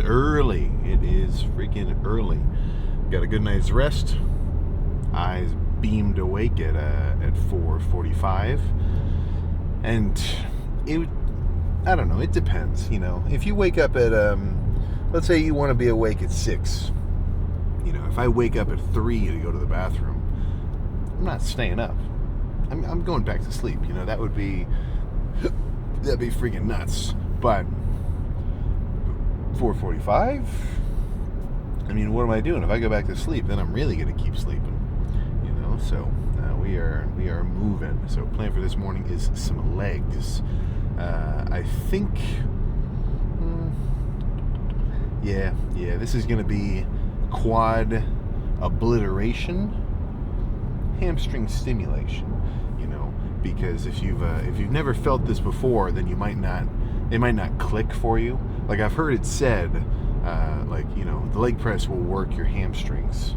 early. It is freaking early. Got a good night's rest. Eyes beamed awake at 4:45, and I don't know. It depends. If you wake up at let's say you want to be awake at 6. If I wake up at 3 to go to the bathroom, I'm not staying up. I'm going back to sleep. That'd be freaking nuts. But 4:45. What am I doing? If I go back to sleep, then I'm really gonna keep sleeping. So we are moving. So plan for this morning is some legs. I think. This is gonna be quad obliteration, hamstring stimulation. Because if you've never felt this before, then it might not click for you. Like I've heard it said, the leg press will work your hamstrings,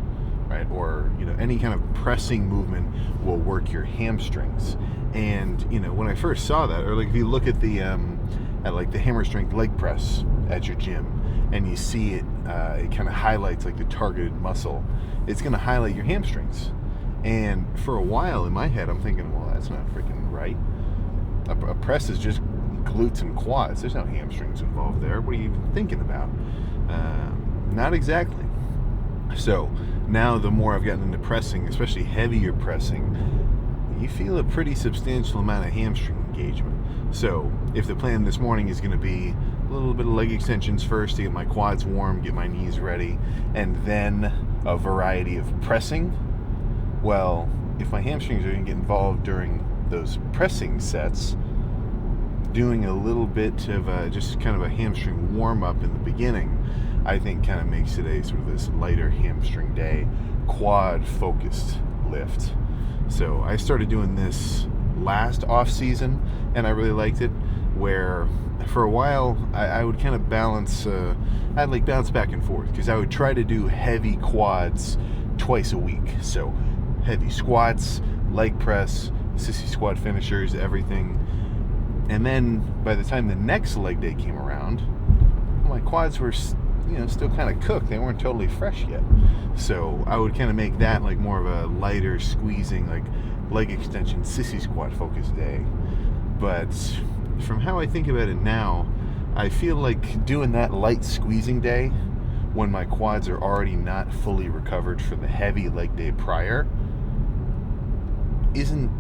right? Or any kind of pressing movement will work your hamstrings. And when I first saw that, or if you look at the hammer strength leg press at your gym, and you see it kind of highlights the targeted muscle, it's going to highlight your hamstrings. And for a while in my head, I'm thinking, well, that's not freaking right. A press is just glutes and quads. There's no hamstrings involved there. What are you even thinking about? Not exactly. So now the more I've gotten into pressing, especially heavier pressing, you feel a pretty substantial amount of hamstring engagement. So if the plan this morning is going to be a little bit of leg extensions first to get my quads warm, get my knees ready, and then a variety of pressing, well, if my hamstrings are going to get involved during those pressing sets, doing a little bit of just kind of a hamstring warm-up in the beginning, I think kind of makes it a sort of this lighter hamstring day, quad-focused lift. So I started doing this last off-season, and I really liked it, where for a while I would kind of balance, I'd bounce back and forth, because I would try to do heavy quads twice a week. So heavy squats, leg press, sissy squat finishers, everything. And then by the time the next leg day came around, my quads were still kind of cooked. They weren't totally fresh yet. So I would kind of make that more of a lighter squeezing, leg extension, sissy squat focused day. But from how I think about it now, I feel like doing that light squeezing day when my quads are already not fully recovered from the heavy leg day prior isn't,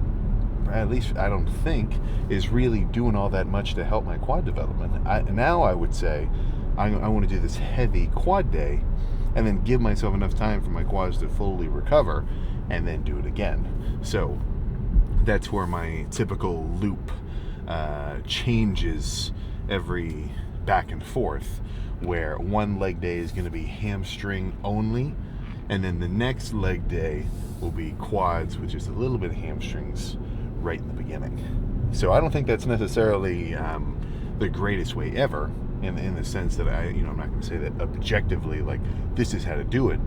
at least I don't think, is really doing all that much to help my quad development. Now I would say I want to do this heavy quad day and then give myself enough time for my quads to fully recover and then do it again. So that's where my typical loop changes every back and forth, where one leg day is going to be hamstring only, and then the next leg day will be quads with just a little bit of hamstrings right in the beginning. So I don't think that's necessarily the greatest way ever, in the sense that I'm not going to say that objectively, this is how to do it.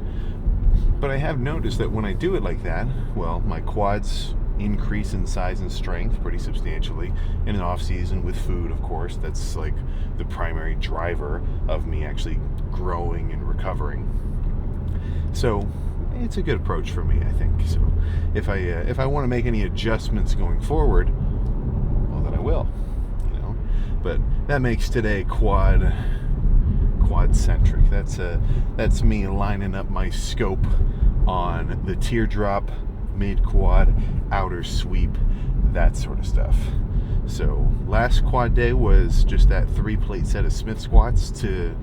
But I have noticed that when I do it like that, well, my quads increase in size and strength pretty substantially in an off season with food, of course. That's the primary driver of me actually growing and recovering. So it's a good approach for me, I think. So if I want to make any adjustments going forward, well, then I will. But that makes today quad centric. That's me lining up my scope on the teardrop, mid quad, outer sweep, that sort of stuff. So last quad day was just that 3-plate set of Smith squats it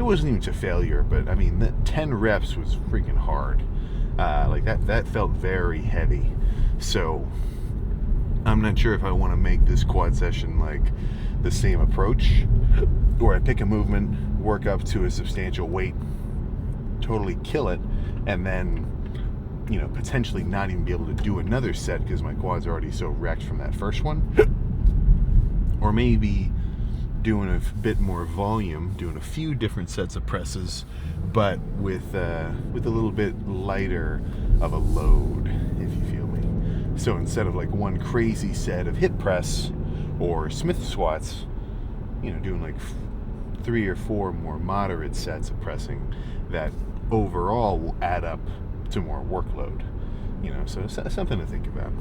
wasn't even to failure, but the 10 reps was freaking hard. That felt very heavy. So I'm not sure if I want to make this quad session the same approach, or I pick a movement, work up to a substantial weight, totally kill it, and then potentially not even be able to do another set because my quads are already so wrecked from that first one. Or maybe doing a bit more volume, doing a few different sets of presses, but with a little bit lighter of a load, if you feel me. So instead of one crazy set of hip press or Smith squats, doing 3 or 4 more moderate sets of pressing that overall will add up to more workload. So something to think about.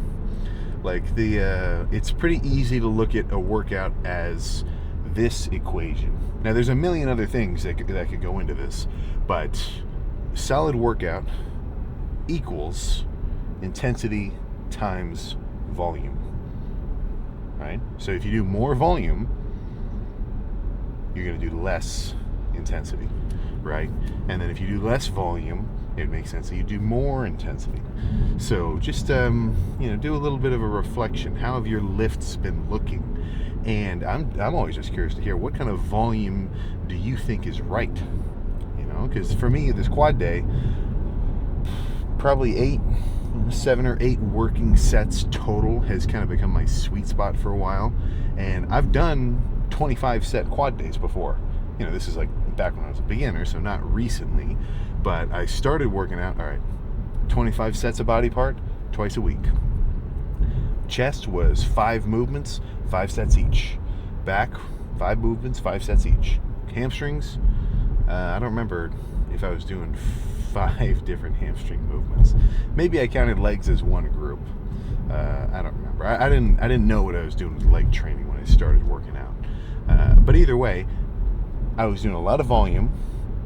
Like it's pretty easy to look at a workout as this equation. Now there's a million other things that could go into this, but solid workout equals intensity times volume, right? So if you do more volume, you're going to do less intensity, right? And then if you do less volume, it makes sense that you do more intensity. So just do a little bit of a reflection. How have your lifts been looking? And I'm always just curious to hear, what kind of volume do you think is right? Because for me, this quad day, probably 7 or 8 working sets total has kind of become my sweet spot for a while. And I've done 25 set quad days before. This is like back when I was a beginner, so not recently, but I started working out, 25 sets of body part, twice a week. Chest was 5 movements, 5 sets each. Back, 5 movements, 5 sets each. Hamstrings, I don't remember if I was doing 5 different hamstring movements. Maybe I counted legs as one group. I don't remember. I didn't know what I was doing with leg training when I started working out. But either way, I was doing a lot of volume,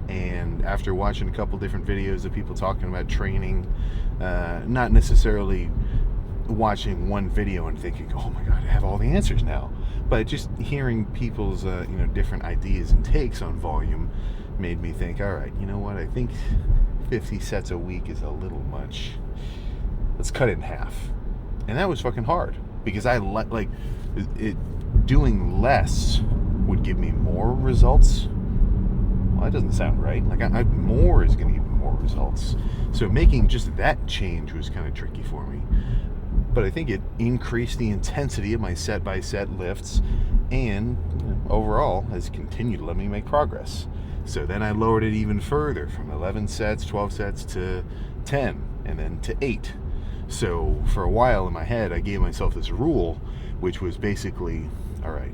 and after watching a couple different videos of people talking about training, not necessarily watching one video and thinking, oh my god, I have all the answers now, but just hearing people's different ideas and takes on volume made me think, all right, you know what, I think 50 sets a week is a little much. Let's cut it in half. And that was fucking hard, because I like it. Doing less would give me more results. Well, that doesn't sound right. Like more is going to give me more results. So making just that change was kind of tricky for me. But I think it increased the intensity of my set by set lifts, and overall has continued to let me make progress. So then I lowered it even further, from 11 sets, 12 sets to 10, and then to 8. So for a while in my head, I gave myself this rule, which was basically, all right,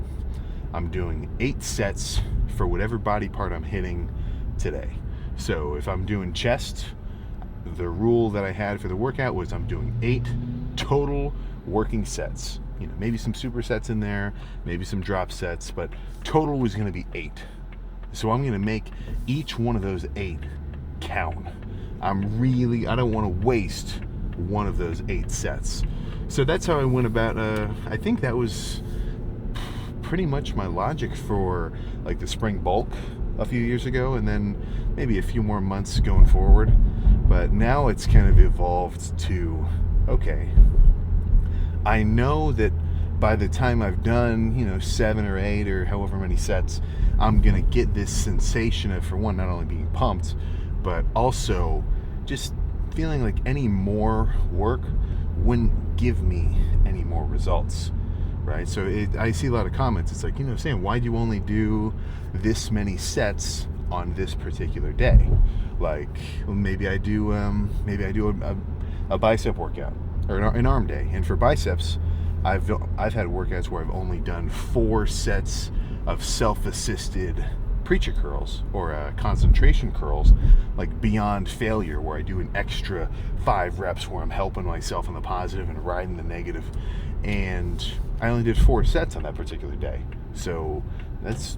I'm doing 8 sets for whatever body part I'm hitting today. So if I'm doing chest, the rule that I had for the workout was I'm doing 8 total working sets. Maybe some supersets in there, maybe some drop sets, but total was going to be 8. So I'm going to make each one of those 8 count. I don't want to waste one of those 8 sets. So that's how I went about. I think that was pretty much my logic for like the spring bulk a few years ago, and then maybe a few more months going forward. But now it's kind of evolved to, okay, I know that by the time I've done 7 or 8 or however many sets, I'm gonna get this sensation of, for one, not only being pumped, but also just feeling like any more work wouldn't give me any more results, right? So I see a lot of comments. It's like, saying, why do you only do this many sets on this particular day? Like, well, maybe I do a bicep workout or an arm day, and for biceps, I've had workouts where I've only done 4 sets of self-assisted preacher curls or concentration curls, like beyond failure, where I do an extra 5 reps where I'm helping myself in the positive and riding the negative, and I only did 4 sets on that particular day. So that's,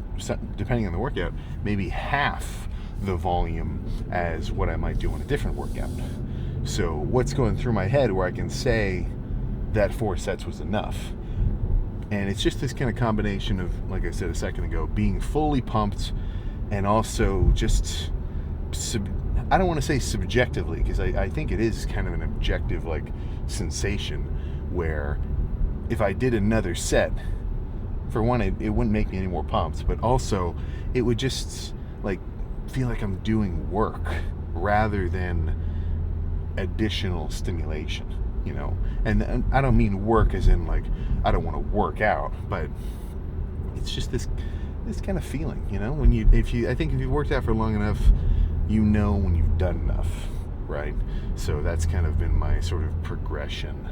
depending on the workout, maybe half the volume as what I might do on a different workout. So what's going through my head where I can say that 4 sets was enough? And it's just this kind of combination of, like I said a second ago, being fully pumped, and also just, I don't want to say subjectively, because I think it is kind of an objective like sensation, where if I did another set, for one, it wouldn't make me any more pumped, but also it would just like feel like I'm doing work rather than additional stimulation. And I don't mean work as in like I don't want to work out, but it's just this kind of feeling, when I think if you've worked out for long enough, when you've done enough, right? So that's kind of been my sort of progression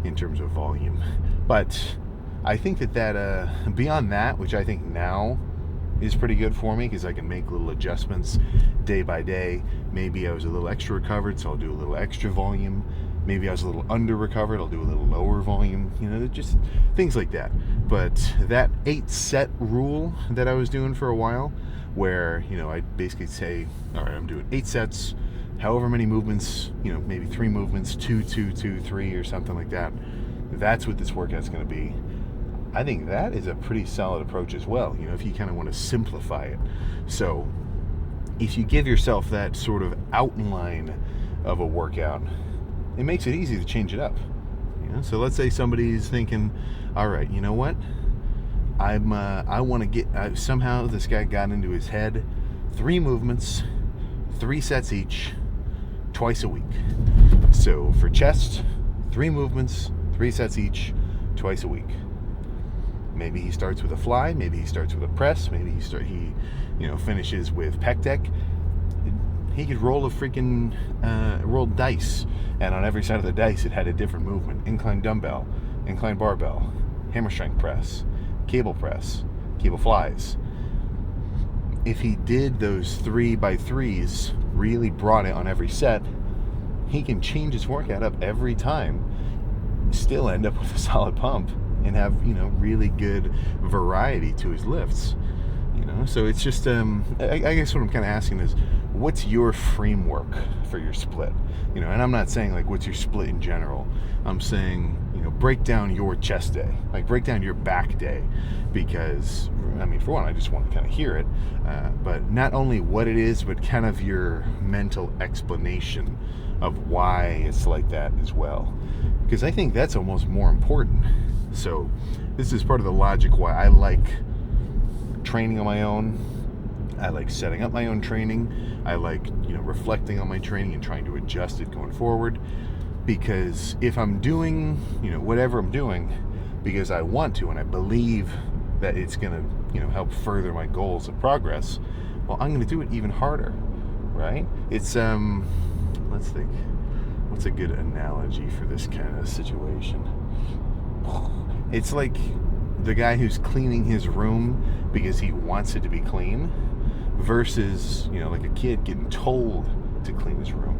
in terms of volume. But I think that beyond that, which I think now is pretty good for me because I can make little adjustments day by day. Maybe I was a little extra recovered, so I'll do a little extra volume. Maybe I was a little under recovered, I'll do a little lower volume. Just things like that. But that 8-set rule that I was doing for a while, where I'd basically say, all right, I'm doing 8 sets, however many movements, maybe 3 movements, 2, 2, 2, 3, or something like that. That's what this workout's going to be. I think that is a pretty solid approach as well, if you kind of want to simplify it. So if you give yourself that sort of outline of a workout, it makes it easy to change it up. So let's say somebody's thinking, all right, you know what? I want to get, somehow this guy got into his head, 3 movements, 3 sets each, twice a week. So for chest, 3 movements, 3 sets each, twice a week. Maybe he starts with a fly, maybe he starts with a press, maybe he finishes with pec deck. He could roll a freaking rolled dice, and on every side of the dice it had a different movement: incline dumbbell, incline barbell, hammer strength press, cable flies. If he did those 3x3s, really brought it on every set, he can change his workout up every time, still end up with a solid pump, and have really good variety to his lifts. So it's just I guess what I'm kind of asking is, what's your framework for your split? And I'm not saying like what's your split in general. I'm saying break down your chest day, like break down your back day, because for one, I just want to kind of hear it, but not only what it is, but kind of your mental explanation of why it's like that as well, because I think that's almost more important. So this is part of the logic why I like training on my own. I like setting up my own training. I like reflecting on my training and trying to adjust it going forward, because if I'm doing whatever I'm doing because I want to and I believe that it's gonna help further my goals of progress, well, I'm gonna do it even harder, right? It's let's think, what's a good analogy for this kind of situation? It's like the guy who's cleaning his room because he wants it to be clean versus, like a kid getting told to clean his room.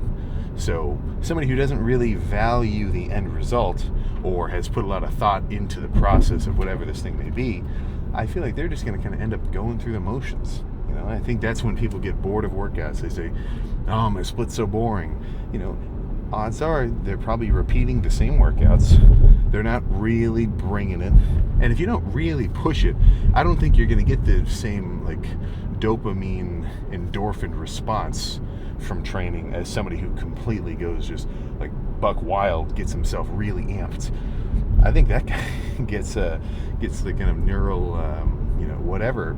So somebody who doesn't really value the end result or has put a lot of thought into the process of whatever this thing may be, I feel like they're just going to kind of end up going through the motions. I think that's when people get bored of workouts. They say, oh, my split's so boring. Odds are they're probably repeating the same workouts. They're not really bringing it. And if you don't really push it, I don't think you're going to get the same dopamine endorphin response from training as somebody who completely goes just buck wild, gets himself really amped. I think that guy gets the kind of neural whatever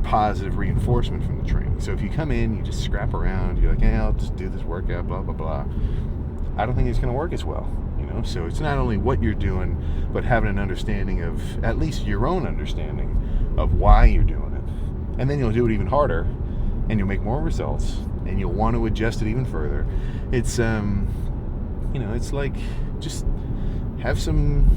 positive reinforcement from the training. So if you come in, you just scrap around, you're like, yeah, I'll just do this workout, blah blah blah, I don't think it's going to work as well. So it's not only what you're doing, but having an understanding of, at least your own understanding of why you're doing it, and then you'll do it even harder, and you'll make more results, and you'll want to adjust it even further. It's it's like just have some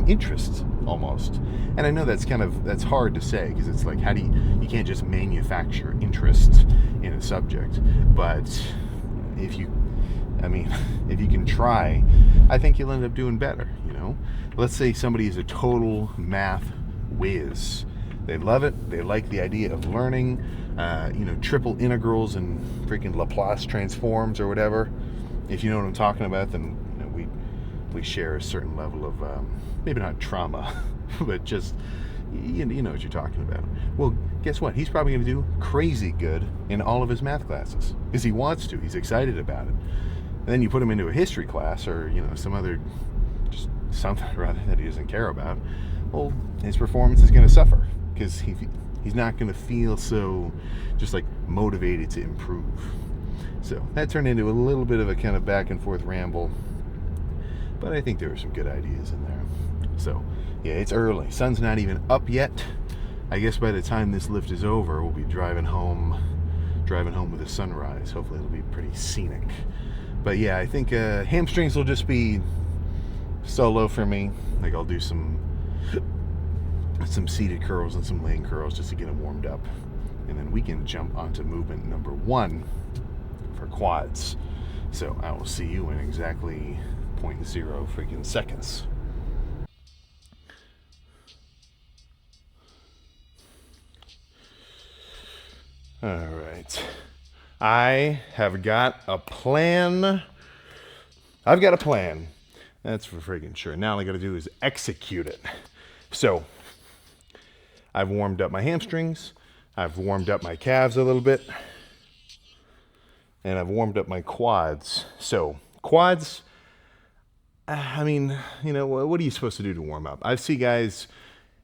interest almost. And I know that's hard to say, because it's like, how do you can't just manufacture interest in a subject, but if you can try, I think you'll end up doing better. Let's say somebody is a total math whiz. They love it. They like the idea of learning, triple integrals and freaking Laplace transforms or whatever. If you know what I'm talking about, then we share a certain level of maybe not trauma, but just you know what you're talking about. Well, guess what? He's probably going to do crazy good in all of his math classes because he wants to. He's excited about it. And then you put him into a history class or some other just something or other that he doesn't care about. Well, his performance is going to suffer because he's not going to feel so just motivated to improve. So that turned into a little bit of a kind of back and forth ramble, but I think there were some good ideas in there. So yeah, it's early. Sun's not even up yet. I guess by the time this lift is over, we'll be driving home with the sunrise. Hopefully it'll be pretty scenic. But yeah, I think hamstrings will just be solo for me. I'll do some some seated curls and some laying curls just to get them warmed up. And then we can jump onto movement number 1 for quads. So I will see you in exactly 0.0 freaking seconds. All right. I have got a plan. I've got a plan. That's for freaking sure. Now all I got to do is execute it. So I've warmed up my hamstrings. I've warmed up my calves a little bit. And I've warmed up my quads. So quads, I mean, you know, what are you supposed to do to warm up? I see guys,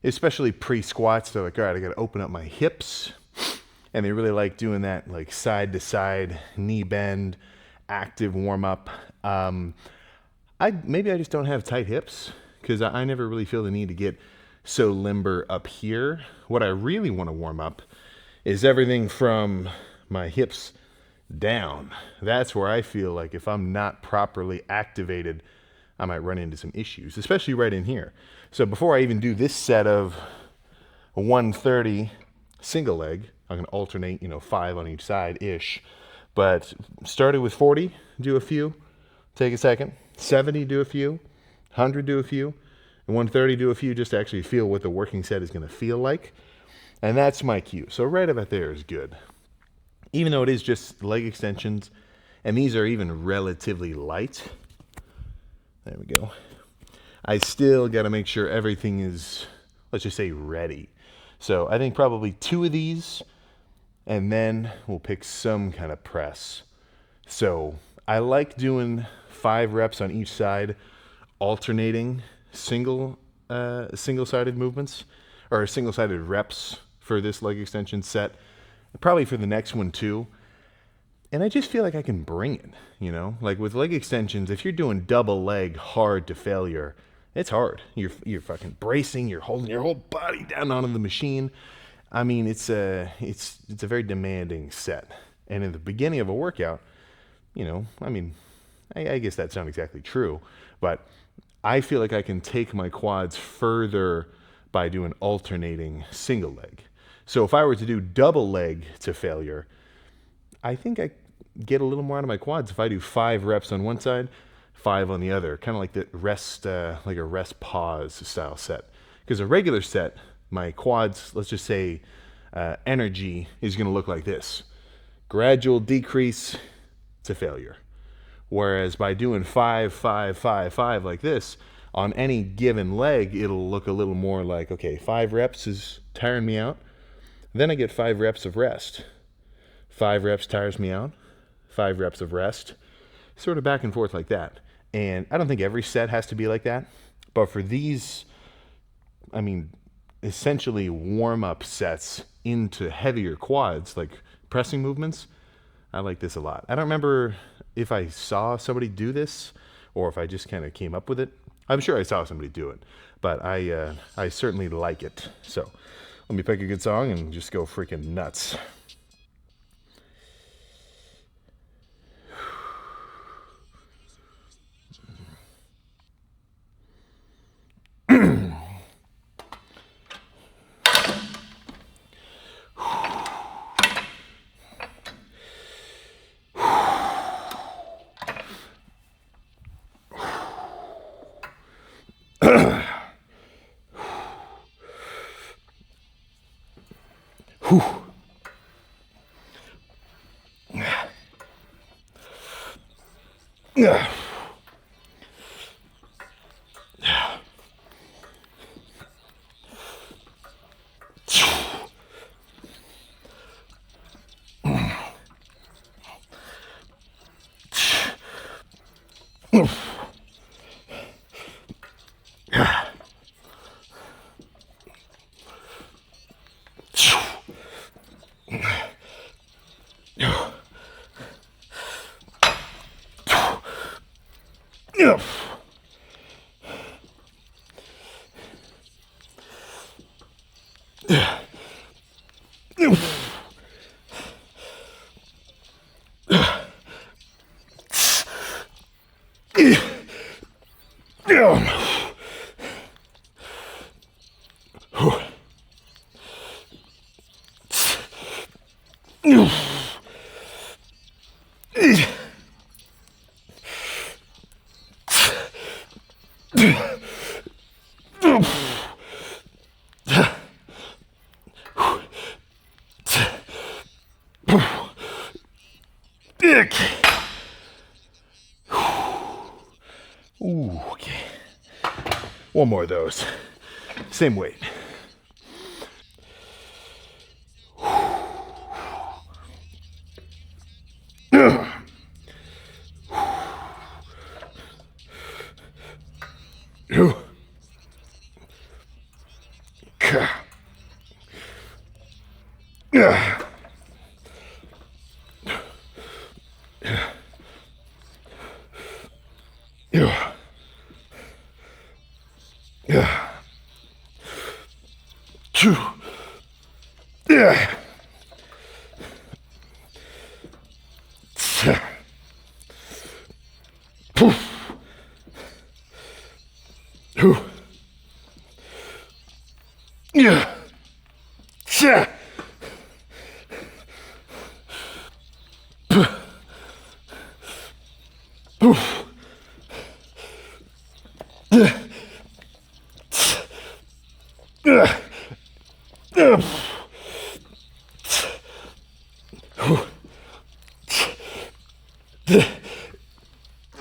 especially pre-squats, they're like, all right, I got to open up my hips. And they really like doing that, like side to side, knee bend, active warm up. Maybe I just don't have tight hips because I never really feel the need to get so limber up here. What I really want to warm up is everything from my hips down. That's where I feel like if I'm not properly activated, I might run into some issues, especially right in here. So before I even do this set of 130 single leg, I'm going to alternate, 5 on each side-ish. But started with 40, do a few, take a second. 70, do a few. 100, do a few. And 130, do a few, just to actually feel what the working set is going to feel like. And that's my cue. So right about there is good. Even though it is just leg extensions, and these are even relatively light. There we go. I still got to make sure everything is, let's just say, ready. So I think probably 2 of these, and then we'll pick some kind of press. So I like doing 5 reps on each side, alternating single-sided movements, or single-sided reps for this leg extension set. Probably for the next one too. And I just feel like I can bring it, Like with leg extensions, if you're doing double leg hard to failure, it's hard. You're fucking bracing, you're holding your whole body down onto the machine. I mean, it's a very demanding set. And in the beginning of a workout, I guess that's not exactly true, but I feel like I can take my quads further by doing alternating single leg. So if I were to do double leg to failure, I think I get a little more out of my quads if I do 5 reps on one side, 5 on the other, kind of like the rest, like a rest pause style set. Because a regular set, my quads, let's just say, energy is going to look like this: gradual decrease to failure. Whereas by doing 5, 5, 5, 5 like this, on any given leg, it'll look a little more like, okay, 5 reps is tiring me out. Then I get 5 reps of rest. 5 reps tires me out. 5 reps of rest. Sort of back and forth like that. And I don't think every set has to be like that. But for these, essentially warm-up sets into heavier quads, like pressing movements, I like this a lot. I don't remember if I saw somebody do this or if I just kind of came up with it. I'm sure I saw somebody do it, but I certainly like it. So let me pick a good song and just go freaking nuts. Okay. Ooh, okay. One more of those. Same weight.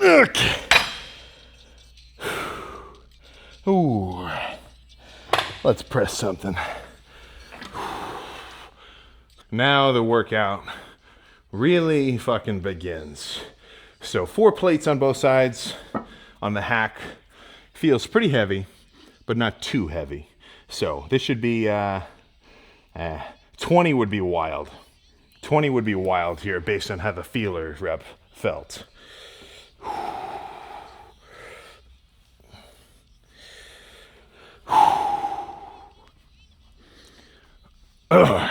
Okay. Ooh. Let's press something. Now the workout really fucking begins. So 4 plates on both sides on the hack. Feels pretty heavy, but not too heavy. So this should be 20 would be wild. 20 would be wild here based on how the feeler rep felt. Ugh.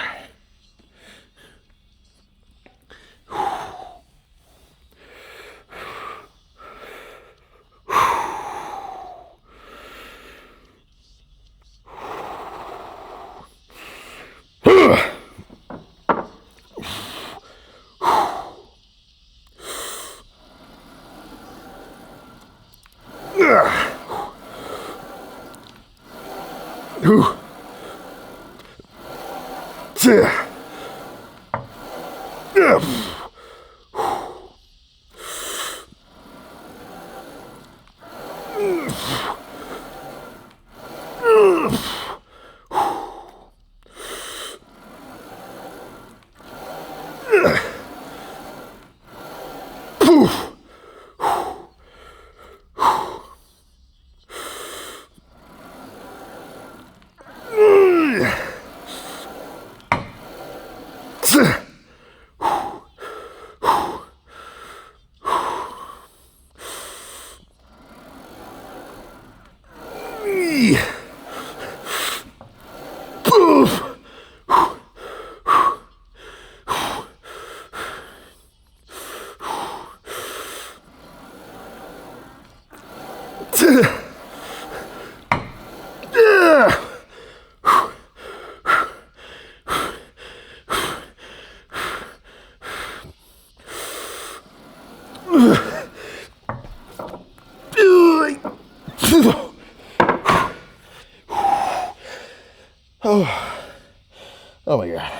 Oh my God.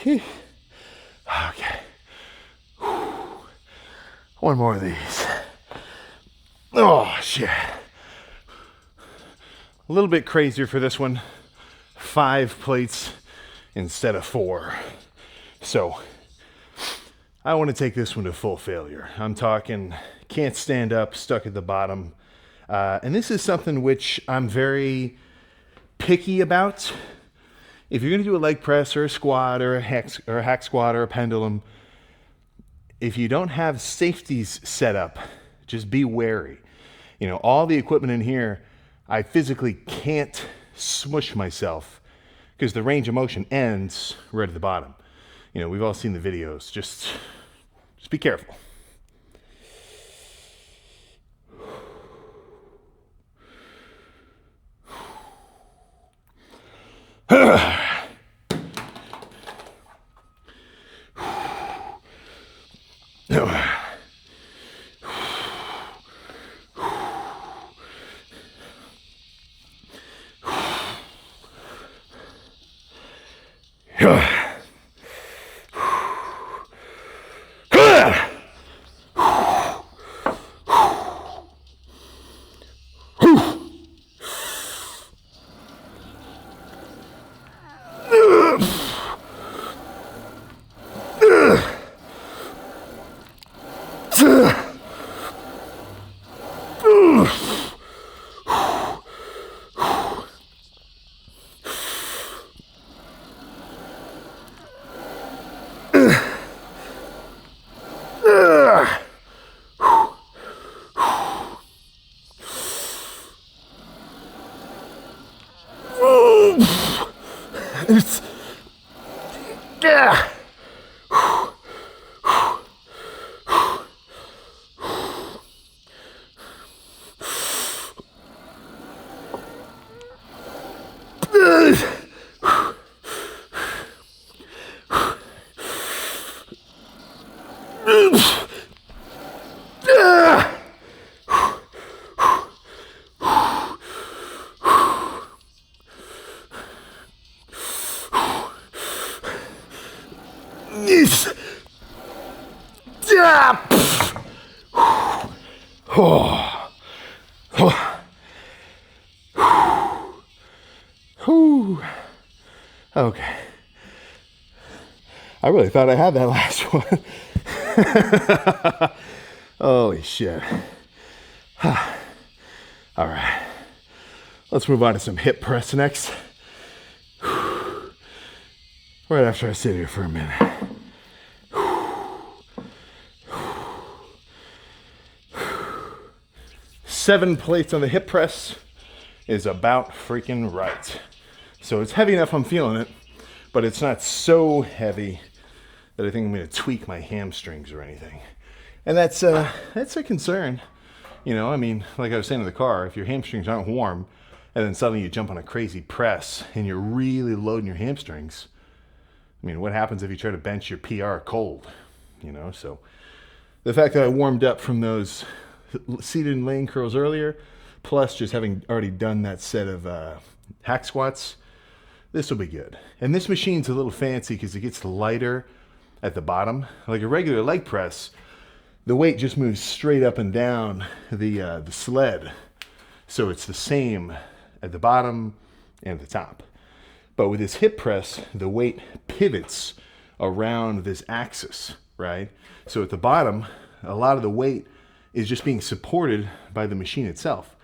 Okay. One more of these. Oh, shit. A little bit crazier for this one. 5 plates instead of 4. So, I want to take this one to full failure. I'm talking can't stand up, stuck at the bottom. And this is something which I'm very picky about. If you're going to do a leg press or a squat or a hack squat or a pendulum, if you don't have safeties set up, just be wary. You know, all the equipment in here, I physically can't smush myself because the range of motion ends right at the bottom. You know, we've all seen the videos. Just be careful. Okay. I really thought I had that last one. Holy shit. All right. Let's move on to some hip press next. Right after I sit here for a minute. 7 plates on the hip press is about freaking right. So it's heavy enough I'm feeling it, but it's not so heavy that I think I'm going to tweak my hamstrings or anything. And that's a concern. You know, I mean, like I was saying in the car, if your hamstrings aren't warm and then suddenly you jump on a crazy press and you're really loading your hamstrings, I mean, what happens if you try to bench your PR cold? You know, so the fact that I warmed up from those seated and laying curls earlier, plus just having already done that set of hack squats, this will be good. And this machine's a little fancy because it gets lighter at the bottom. Like a regular leg press, the weight just moves straight up and down the sled. So it's the same at the bottom and the top. But with this hip press, the weight pivots around this axis, right? So at the bottom, a lot of the weight is just being supported by the machine itself.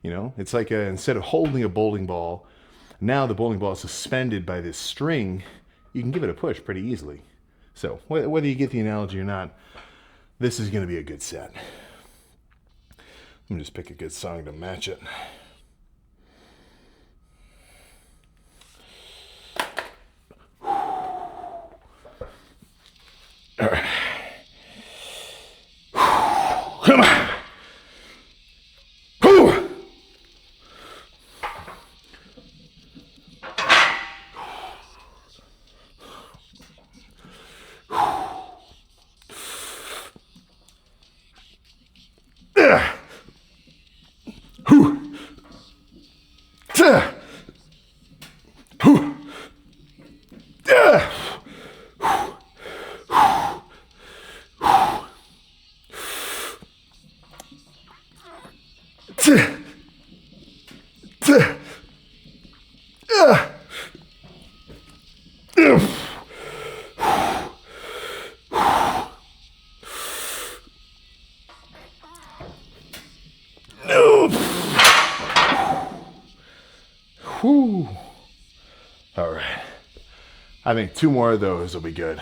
You know, it's like instead of holding a bowling ball, now the bowling ball is suspended by this string. You can give it a push pretty easily. So whether you get the analogy or not, this is going to be a good set. Let me just pick a good song to match it. All right. Come on. Whew. All right. I think 2 more of those will be good.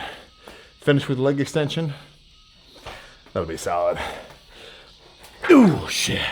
Finish with leg extension. That'll be solid. Ooh, shit.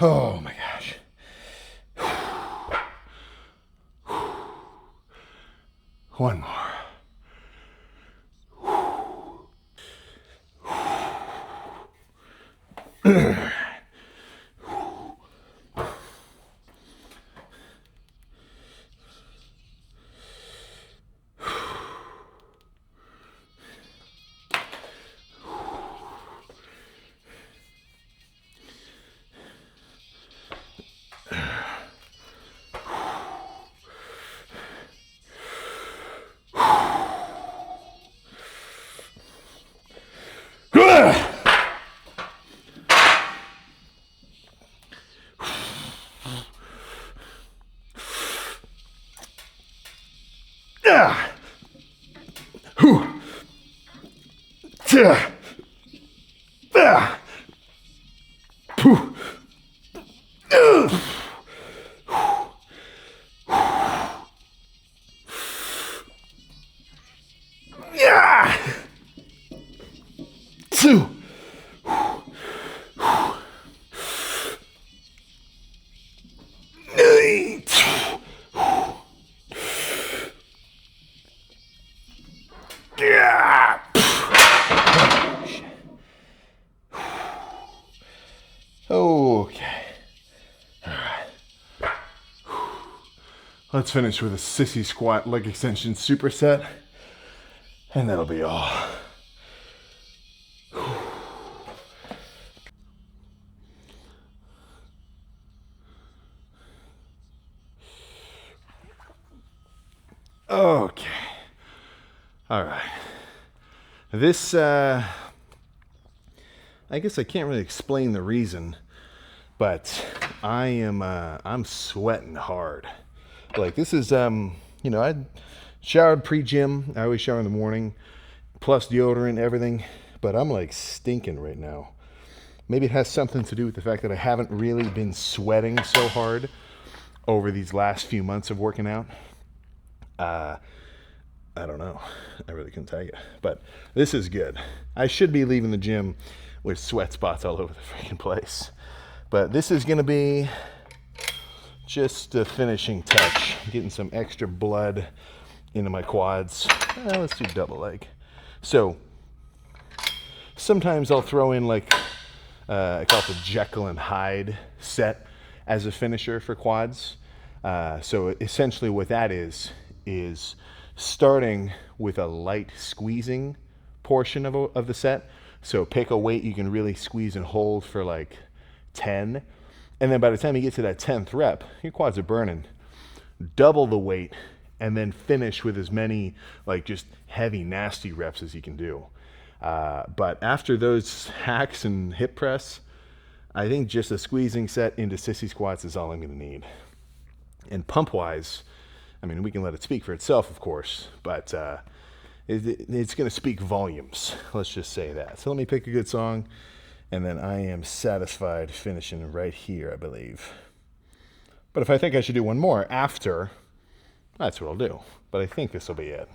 Oh my gosh. One more. Okay. All right. Let's finish with a sissy squat leg extension superset, and that'll be all. Okay. All right. This, I guess I can't really explain the reason, but I'm sweating hard. Like this is, I showered pre-gym. I always shower in the morning, plus deodorant, everything, but I'm like stinking right now. Maybe it has something to do with the fact that I haven't really been sweating so hard over these last few months of working out. I don't know. I really couldn't tell you. But this is good. I should be leaving the gym with sweat spots all over the freaking place. But this is going to be just a finishing touch. Getting some extra blood into my quads. Let's do double leg. So sometimes I'll throw in like, I call it the Jekyll and Hyde set as a finisher for quads. So essentially what that is starting with a light squeezing portion of the set. So pick a weight you can really squeeze and hold for like 10. And then by the time you get to that 10th rep, your quads are burning. Double the weight and then finish with as many like just heavy, nasty reps as you can do. But after those hacks and hip press, I think just a squeezing set into sissy squats is all I'm going to need. And pump-wise, I mean, we can let it speak for itself, of course, but it's going to speak volumes. Let's just say that. So let me pick a good song, and then I am satisfied finishing right here, I believe. But if I think I should do one more after, that's what I'll do. But I think this will be it.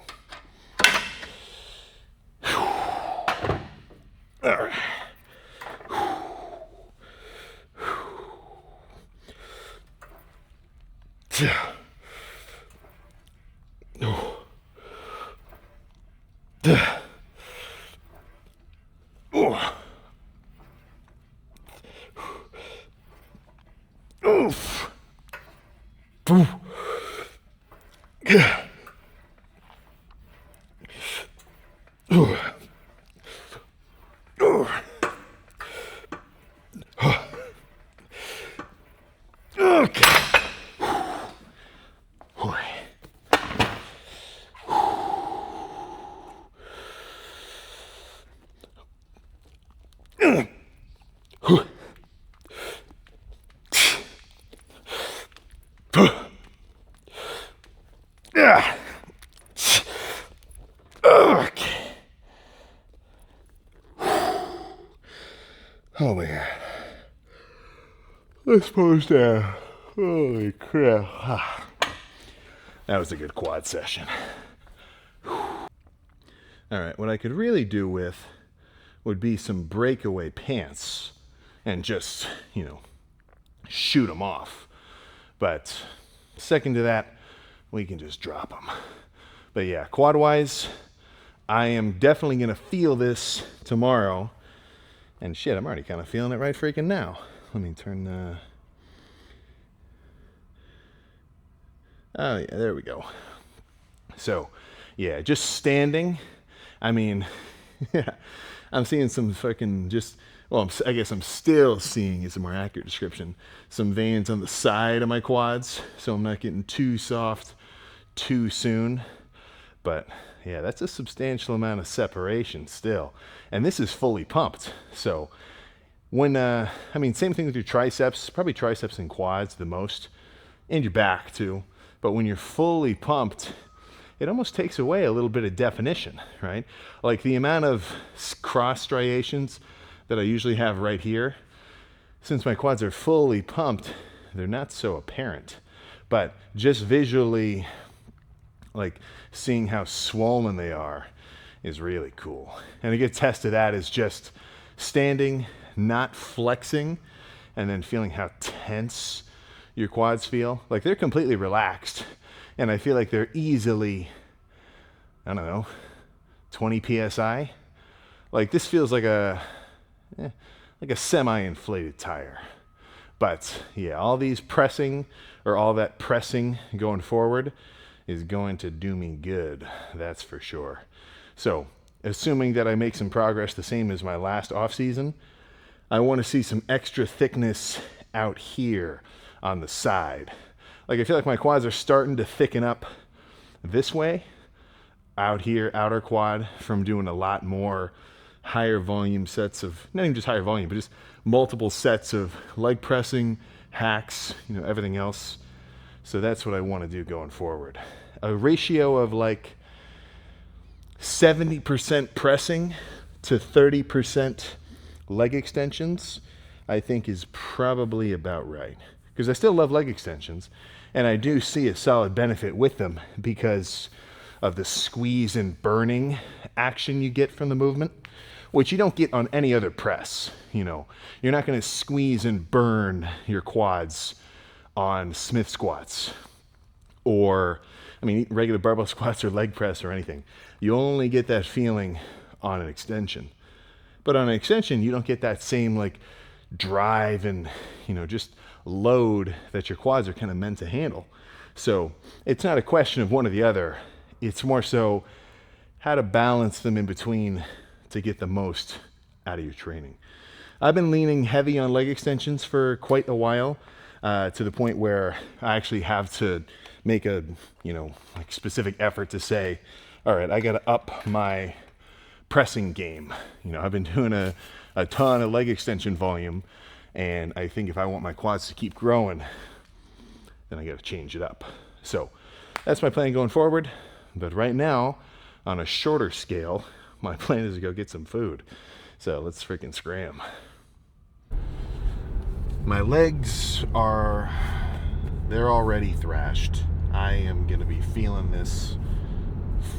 All right. Oof. Oh my God. I suppose Holy crap. That was a good quad session. All right, what I could really do with would be some breakaway pants and just, shoot them off. But second to that, we can just drop them. But yeah, quad-wise, I am definitely going to feel this tomorrow. And shit, I'm already kind of feeling it right freaking now. Let me turn oh yeah, there we go. So, yeah, just standing. I mean, I'm seeing some fucking I guess I'm still seeing, is a more accurate description, some veins on the side of my quads, so I'm not getting too soft too soon. But yeah, that's a substantial amount of separation still. And this is fully pumped. So when, same thing with your triceps, probably triceps and quads the most, and your back too. But when you're fully pumped, it almost takes away a little bit of definition, right? Like the amount of cross striations that I usually have right here, since my quads are fully pumped, they're not so apparent. But just visually, like seeing how swollen they are is really cool. And a good test of that is just standing, not flexing, and then feeling how tense your quads feel. Like they're completely relaxed. And I feel like they're easily, 20 PSI. Like this feels like a semi-inflated tire. But yeah, all that pressing going forward is going to do me good. That's for sure. So assuming that I make some progress the same as my last off season, I want to see some extra thickness out here on the side. Like I feel like my quads are starting to thicken up this way, out here, outer quad, from doing a lot more higher volume sets of, not even just higher volume, but just multiple sets of leg pressing, hacks, everything else. So that's what I want to do going forward. A ratio of like 70% pressing to 30% leg extensions, I think is probably about right. Because I still love leg extensions, and I do see a solid benefit with them because of the squeeze and burning action you get from the movement, which you don't get on any other press. You're not going to squeeze and burn your quads on Smith squats or, regular barbell squats or leg press or anything. You only get that feeling on an extension. But on an extension, you don't get that same like drive and, just load that your quads are kind of meant to handle. So it's not a question of one or the other. It's more so how to balance them in between to get the most out of your training. I've been leaning heavy on leg extensions for quite a while, to the point where I actually have to make a, specific effort to say, all right, I got to up my pressing game. I've been doing a ton of leg extension volume, and I think if I want my quads to keep growing, then I got to change it up. So that's my plan going forward. But right now, on a shorter scale, my plan is to go get some food. So let's freaking scram. My legs they're already thrashed. I am going to be feeling this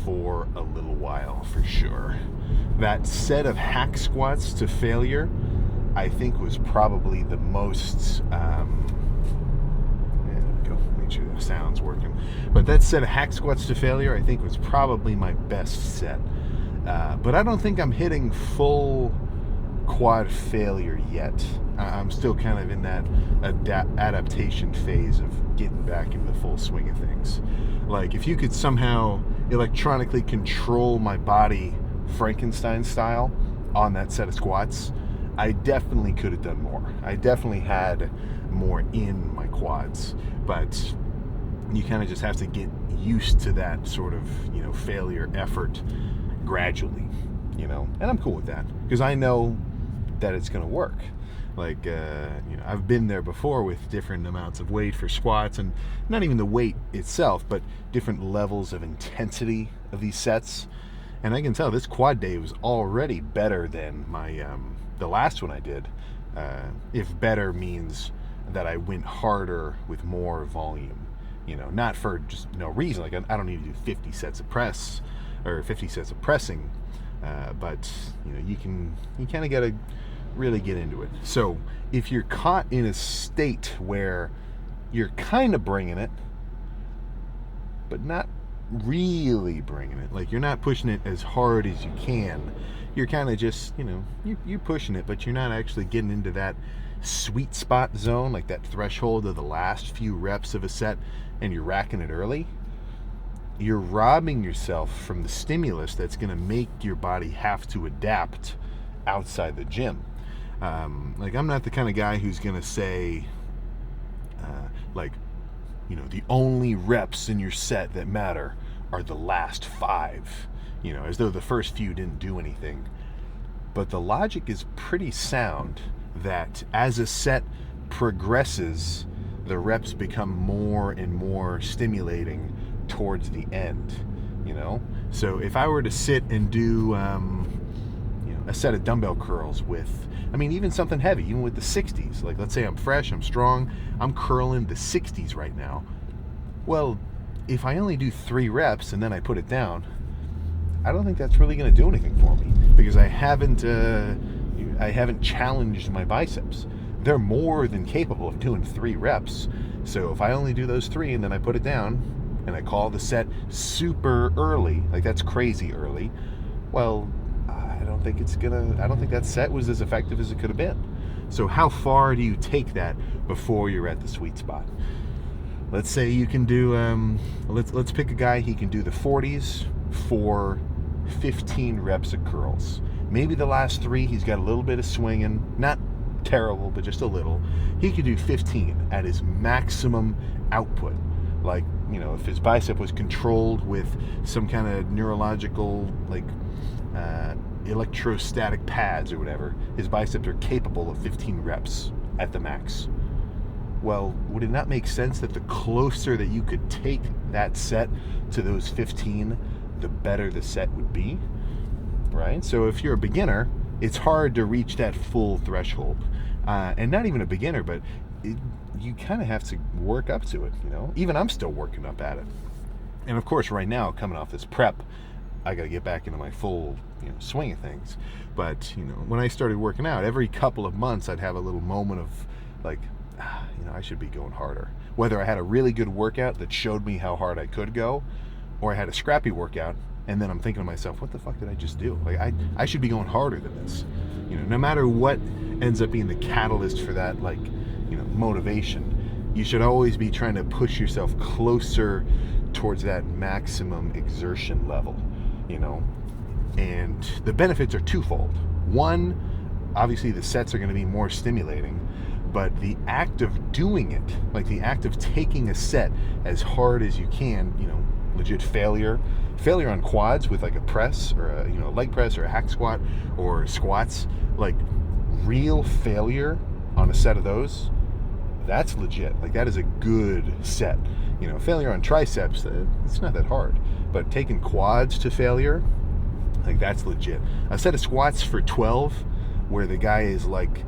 for a little while for sure. That set of hack squats to failure, I think, was probably the most, make sure the sound's working. But that set of hack squats to failure, I think, was probably my best set. But I don't think I'm hitting full quad failure yet. I'm still kind of in that adaptation phase of getting back into the full swing of things. Like, if you could somehow electronically control my body Frankenstein style on that set of squats, I definitely could have done more. I definitely had more in my quads, but you kind of just have to get used to that sort of, failure effort gradually, and I'm cool with that because I know that it's going to work. Like, I've been there before with different amounts of weight for squats, and not even the weight itself, but different levels of intensity of these sets. And I can tell this quad day was already better than my the last one I did. If better means that I went harder with more volume. Not for just no reason. Like I don't need to do 50 sets of press or 50 sets of pressing, but you kind of got to really get into it. So if you're caught in a state where you're kind of bringing it, but not really bringing it, like you're not pushing it as hard as you can, you're kind of just, you're pushing it, but you're not actually getting into that sweet spot zone, like that threshold of the last few reps of a set, and you're racking it early, you're robbing yourself from the stimulus that's going to make your body have to adapt outside the gym. Like I'm not the kind of guy who's going to say, the only reps in your set that matter are the last 5, as though the first few didn't do anything. But the logic is pretty sound that as a set progresses, the reps become more and more stimulating towards the end, So if I were to sit and do, a set of dumbbell curls with, even something heavy, even with the 60s, like let's say I'm fresh, I'm strong, I'm curling the 60s right now. Well, if I only do 3 reps and then I put it down, I don't think that's really going to do anything for me, because I haven't challenged my biceps. They're more than capable of doing 3 reps. So if I only do those 3 and then I put it down and I call the set super early, like that's crazy early, well, I don't think that set was as effective as it could have been. So how far do you take that before you're at the sweet spot? Let's say you can do, let's pick a guy, he can do the 40s for 15 reps of curls. Maybe the last 3, he's got a little bit of swinging, not terrible, but just a little. He could do 15 at his maximum output. Like, if his bicep was controlled with some kind of neurological, like, electrostatic pads or whatever, his biceps are capable of 15 reps at the max. Well, would it not make sense that the closer that you could take that set to those 15, the better the set would be, right? So if you're a beginner, it's hard to reach that full threshold. And not even a beginner, but you kind of have to work up to it, Even I'm still working up at it. And of course, right now, coming off this prep, I got to get back into my full swing of things. But, when I started working out, every couple of months I'd have a little moment of like, I should be going harder. Whether I had a really good workout that showed me how hard I could go, or I had a scrappy workout, and then I'm thinking to myself, what the fuck did I just do? Like, I should be going harder than this. No matter what ends up being the catalyst for that, like, motivation, you should always be trying to push yourself closer towards that maximum exertion level, And the benefits are twofold. One, obviously the sets are going to be more stimulating, but the act of doing it, like the act of taking a set as hard as you can, legit failure on quads with like a press or a leg press or a hack squat or squats, like real failure on a set of those, that's legit. Like that is a good set. Failure on triceps, it's not that hard, but taking quads to failure, like that's legit. A set of squats for 12 where the guy is like,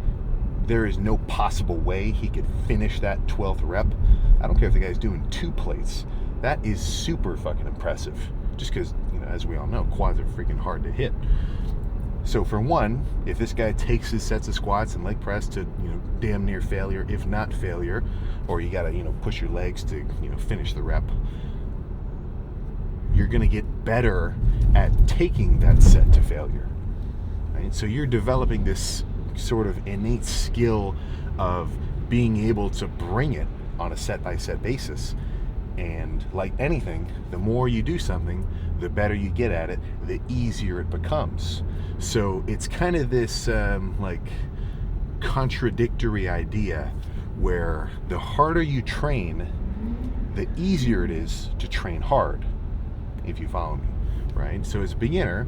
there is no possible way he could finish that 12th rep. I don't care if the guy's doing 2 plates. That is super fucking impressive. Just because, as we all know, quads are freaking hard to hit. So for one, if this guy takes his sets of squats and leg press to, damn near failure, if not failure, or you gotta, push your legs to, finish the rep, you're gonna get better at taking that set to failure. Right? So you're developing this sort of innate skill of being able to bring it on a set-by-set basis. And like anything, the more you do something, the better you get at it, the easier it becomes. So it's kind of this contradictory idea where the harder you train, the easier it is to train hard, if you follow me, right? So as a beginner,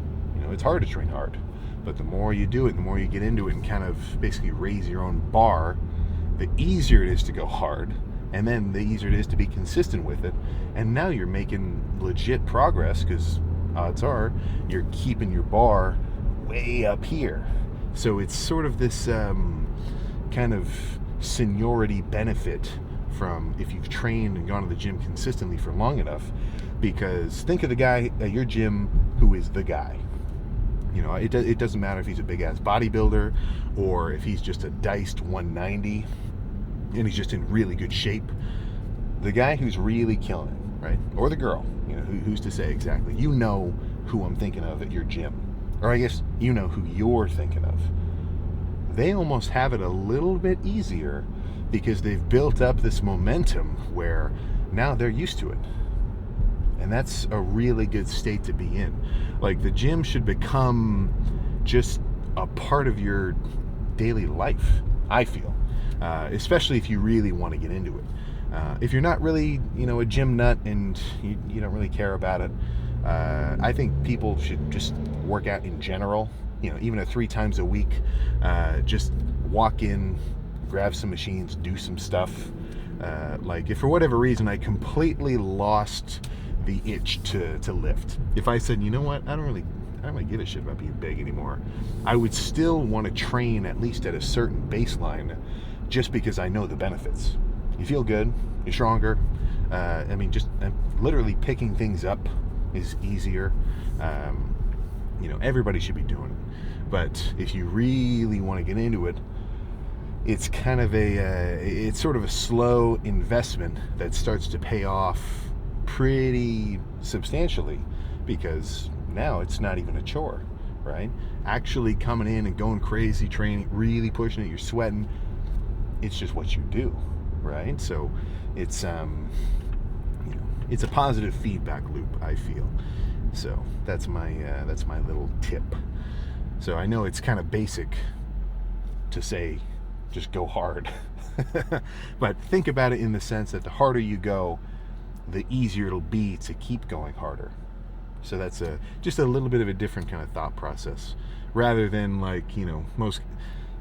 it's hard to train hard. But the more you do it, the more you get into it and kind of basically raise your own bar, the easier it is to go hard. And then the easier it is to be consistent with it. And now you're making legit progress because odds are you're keeping your bar way up here. So it's sort of this kind of seniority benefit from if you've trained and gone to the gym consistently for long enough. Because think of the guy at your gym who is the guy. You know, it doesn't matter if he's a big-ass bodybuilder or if he's just a diced 190 and he's just in really good shape. The guy who's really killing it, right? Or the girl, you know, who's to say exactly? You know who I'm thinking of at your gym. Or I guess you know who you're thinking of. They almost have it a little bit easier because they've built up this momentum where now they're used to it. And that's a really good state to be in. Like, the gym should become just a part of your daily life, I feel. Especially if you really want to get into it. If you're not really, you know, a gym nut and you don't really care about it, I think people should just work out in general. You know, even 3 times a week. Just walk in, grab some machines, do some stuff. Like, if for whatever reason I completely lost the itch to lift. If I said, you know what, I don't really give a shit about being big anymore, I would still want to train at least at a certain baseline, just because I know the benefits. You feel good, you're stronger. I mean, just literally picking things up is easier. You know, everybody should be doing it. But if you really want to get into it, it's kind of it's sort of a slow investment that starts to pay off pretty substantially, because now it's not even a chore, right? Actually coming in and going crazy, training, really pushing it, you're sweating. It's just what you do, right? So it's you know, it's a positive feedback loop, I feel. So that's my little tip. So I know it's kind of basic to say just go hard, but think about it in the sense that the harder you go, the easier it'll be to keep going harder. So that's just a little bit of a different kind of thought process, rather than, like, you know,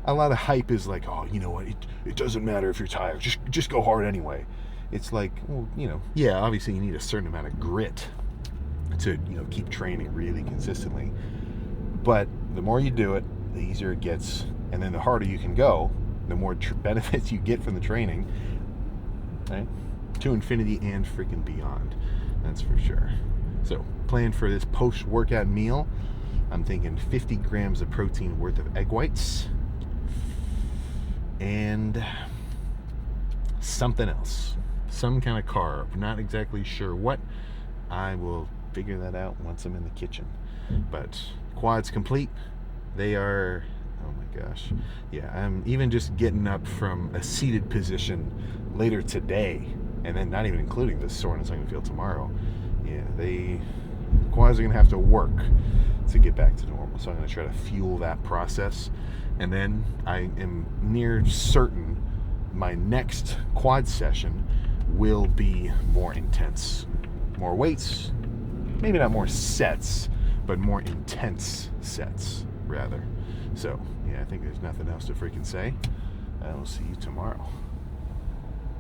a lot of hype is like, oh, you know what, it doesn't matter if you're tired, just go hard anyway. It's like, well, you know, yeah, obviously you need a certain amount of grit to, you know, keep training really consistently, but the more you do it, the easier it gets, and then the harder you can go, the more benefits you get from the training, right? To infinity and freaking beyond. That's for sure. So, plan for this post-workout meal. I'm thinking 50 grams of protein worth of egg whites and something else. Some kind of carb. Not exactly sure what. I will figure that out once I'm in the kitchen. But quads complete. They are... Oh my gosh. Yeah, I'm even just getting up from a seated position later today, and then not even including the soreness I'm going to feel tomorrow. Yeah, quads are going to have to work to get back to normal. So I'm going to try to fuel that process. And then I am near certain my next quad session will be more intense. More weights, maybe not more sets, but more intense sets, rather. So, yeah, I think there's nothing else to freaking say. I will see you tomorrow.